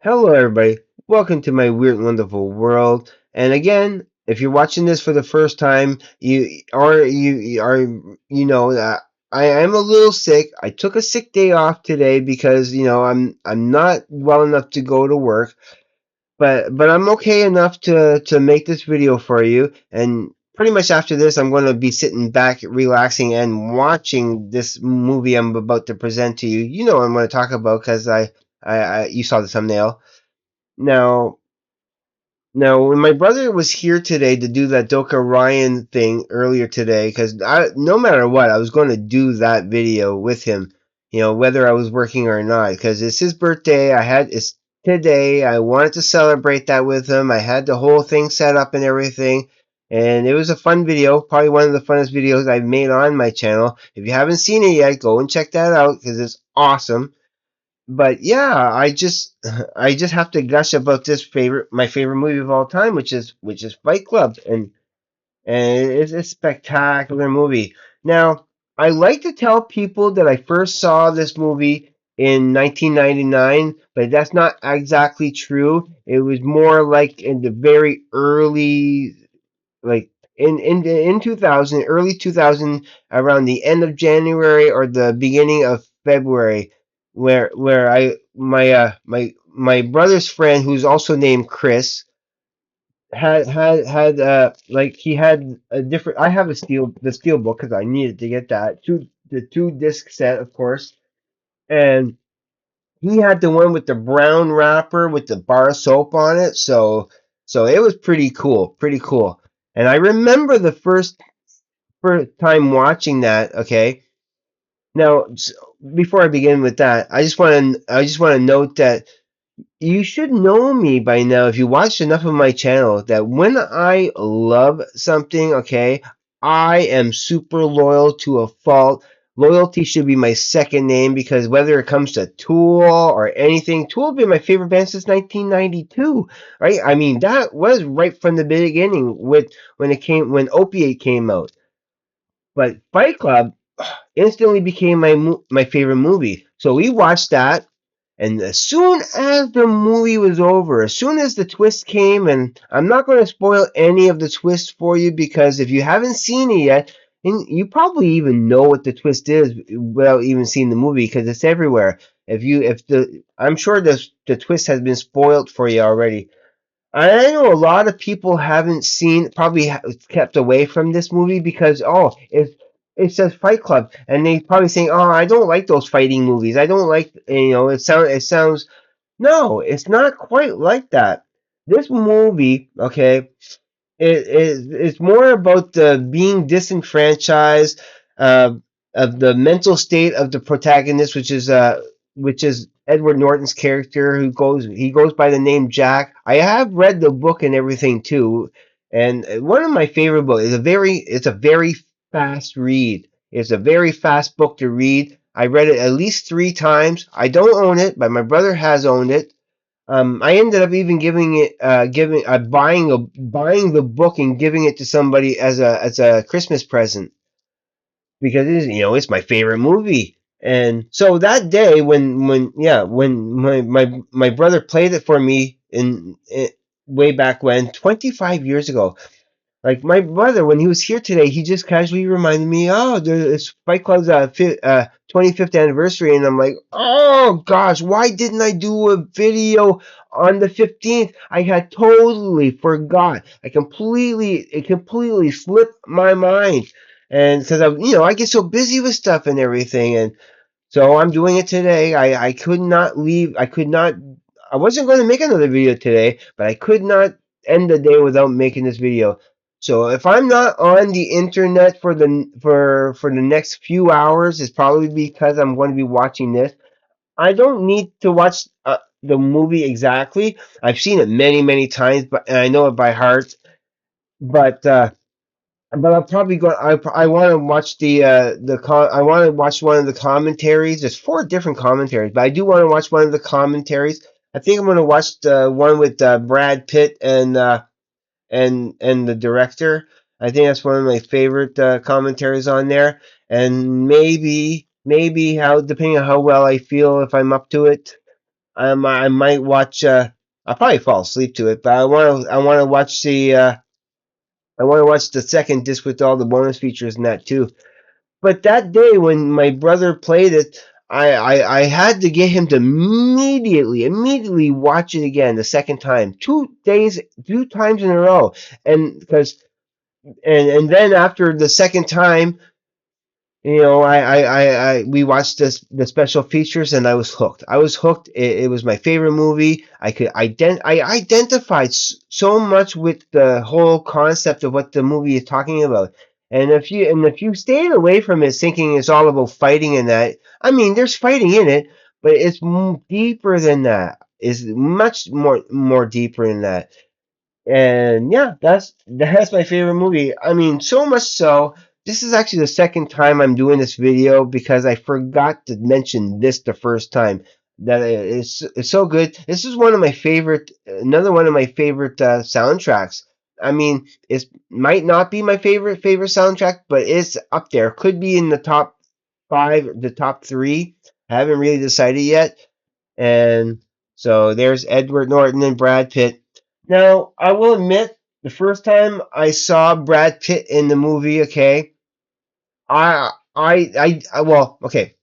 Hello, everybody. Welcome to my weird, wonderful world. And again, if you're watching this for the first time, you know that I am a little sick. I took a sick day off today because I'm not well enough to go to work, but I'm okay enough to make this video for you. And pretty much after this, I'm going to be sitting back, relaxing, and watching this movie I'm about to present to you. You know what I'm going to talk about because I you saw the thumbnail. Now, now, when my brother was here today to do that Doka Ryan thing earlier today, because no matter what, I was going to do that video with him, whether I was working or not, because it's his birthday. It's today. I wanted to celebrate that with him. I had the whole thing set up and everything, and it was a fun video, probably one of the funnest videos I've made on my channel. If you haven't seen it yet, go and check that out because it's awesome. But yeah, I just have to gush about my favorite movie of all time, which is Fight Club, and it's a spectacular movie. Now, I like to tell people that I first saw this movie in 1999, but that's not exactly true. It was more like in the very early, like in 2000, early 2000, around the end of January or the beginning of February, where my brother's friend, who's also named Chris, had like he had a different. I have the steel book because I needed to get that the two disc set, of course, and he had the one with the brown wrapper with the bar of soap on it. So it was pretty cool. And I remember the first time watching that. Okay, now before I begin with that, I just want to note that you should know me by now if you watched enough of my channel that when I love something, okay, I am super loyal to a fault. Loyalty should be my second name because whether it comes to Tool or anything, Tool has been my favorite band since 1992, right? I mean, that was right from the beginning with when Opiate came out. But Fight Club instantly became my favorite movie. So we watched that, and as soon as the movie was over, as soon as the twist came, and I'm not going to spoil any of the twists for you because if you haven't seen it yet, and you probably even know what the twist is without even seeing the movie because it's everywhere. I'm sure the twist has been spoiled for you already. I know a lot of people haven't seen, probably kept away from this movie because it says Fight Club, and they probably saying, "Oh, I don't like those fighting movies. I don't like, it sounds." No, it's not quite like that. This movie, okay, it's more about the being disenfranchised, uh, of the mental state of the protagonist, which is Edward Norton's character, he goes by the name Jack. I have read the book and everything too, and one of my favorite books is a very fast read. It's a very fast book to read. I read it at least 3 times. I don't own it, but my brother has owned it. I ended up even buying the book and giving it to somebody as a Christmas present because it's my favorite movie. And so that day when my brother played it for me way back when 25 years ago, like my brother, when he was here today, he just casually reminded me, "Oh, it's Fight Club's 25th anniversary," and I'm like, "Oh gosh, why didn't I do a video on the 15th? I had totally forgot. It completely slipped my mind, and because I get so busy with stuff and everything, and so I'm doing it today. I could not leave. I could not. I wasn't going to make another video today, but I could not end the day without making this video. So if I'm not on the internet for the next few hours, it's probably because I'm going to be watching this. I don't need to watch the movie exactly. I've seen it many, many times, and I know it by heart. But I'm probably going. I want to watch I want to watch one of the commentaries. There's 4 different commentaries, but I do want to watch one of the commentaries. I think I'm going to watch the one with Brad Pitt and the director. I think that's one of my favorite commentaries on there. And maybe how depending on how well I feel if I'm up to it. I might watch. I'll probably fall asleep to it, but I want to watch the. I want to watch the second disc with all the bonus features and that too. But that day when my brother played it, I had to get him to immediately watch it again the second time, 2 days, 2 times in a row, and because and then after the second time, we watched the special features, and I was hooked. I was hooked. It was my favorite movie. I identified so much with the whole concept of what the movie is talking about. And if you stayed away from it thinking it's all about fighting and that, I mean, there's fighting in it, but it's deeper than that. It's much more deeper than that. And yeah, that's my favorite movie. I mean, so much so. This is actually the second time I'm doing this video because I forgot to mention this the first time. That it's so good. This is one of my favorite, another one of my favorite soundtracks. I mean, it might not be my favorite soundtrack, but it's up there. Could be in the top five, the top three. I haven't really decided yet. And so there's Edward Norton and Brad Pitt. Now, I will admit, the first time I saw Brad Pitt in the movie, okay, well, okay,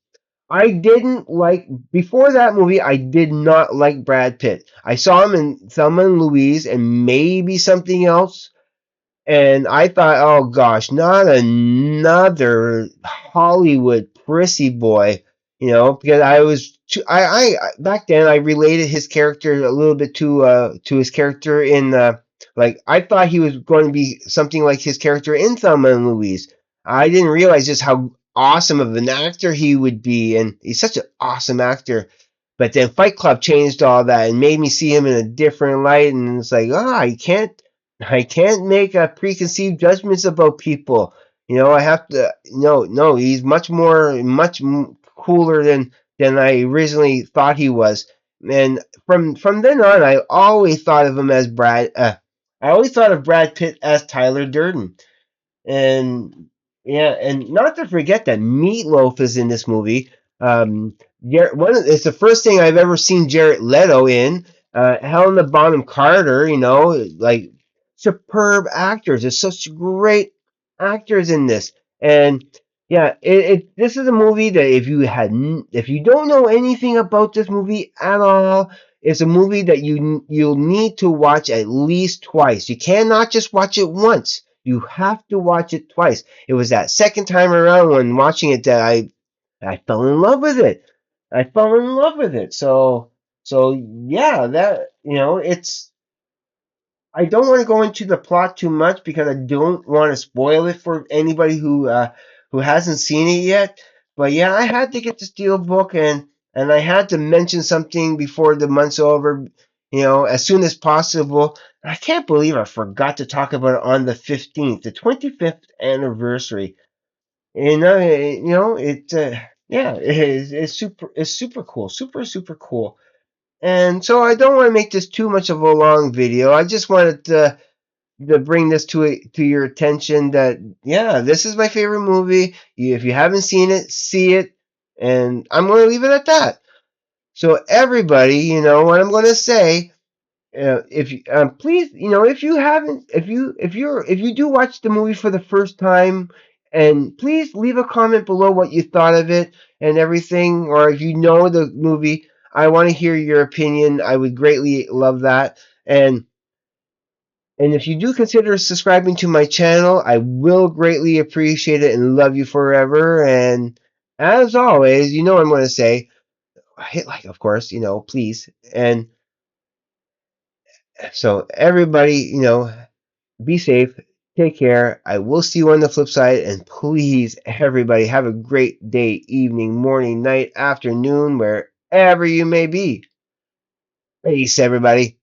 I didn't like, before that movie, I did not like Brad Pitt. I saw him in Thelma and Louise and maybe something else, and I thought, oh gosh, not another Hollywood prissy boy, because I was too, back then I related his character a little bit to his character in like I thought he was going to be something like his character in Thelma and Louise. I didn't realize just how awesome of an actor he would be, and he's such an awesome actor. But then Fight Club changed all that and made me see him in a different light, and it's like, I can't make preconceived judgments about people. I have to. No, he's much cooler than I originally thought he was. And from then on, I always thought of him as Brad. I always thought of Brad Pitt as Tyler Durden. And yeah, and not to forget that Meatloaf is in this movie. It's the first thing I've ever seen Jared Leto in. Helena Bonham Carter, like superb actors. There's such great actors in this, and yeah, this is a movie that if you don't know anything about this movie at all, it's a movie that you'll need to watch at least twice. You cannot just watch it once. You have to watch it twice. It was that second time around when watching it that I fell in love with it. I fell in love with it. So yeah, that it's I don't want to go into the plot too much because I don't want to spoil it for anybody who hasn't seen it yet. But yeah, I had to get the Steelbook and I had to mention something before the month's over, as soon as possible. I can't believe I forgot to talk about it on the 15th, the 25th anniversary. Yeah, it's super cool, super cool. And so I don't want to make this too much of a long video. I just wanted to bring this to your attention that yeah, this is my favorite movie. If you haven't seen it, see it, and I'm going to leave it at that. So everybody, what I'm going to say. If you please, if you haven't, if you do watch the movie for the first time, and please leave a comment below what you thought of it and everything, or if you know the movie, I want to hear your opinion. I would greatly love that. And if you do consider subscribing to my channel, I will greatly appreciate it and love you forever. And as always, I'm going to say, hit like, of course, please. And so everybody, be safe. Take care. I will see you on the flip side. And please, everybody, have a great day, evening, morning, night, afternoon, wherever you may be. Peace, everybody.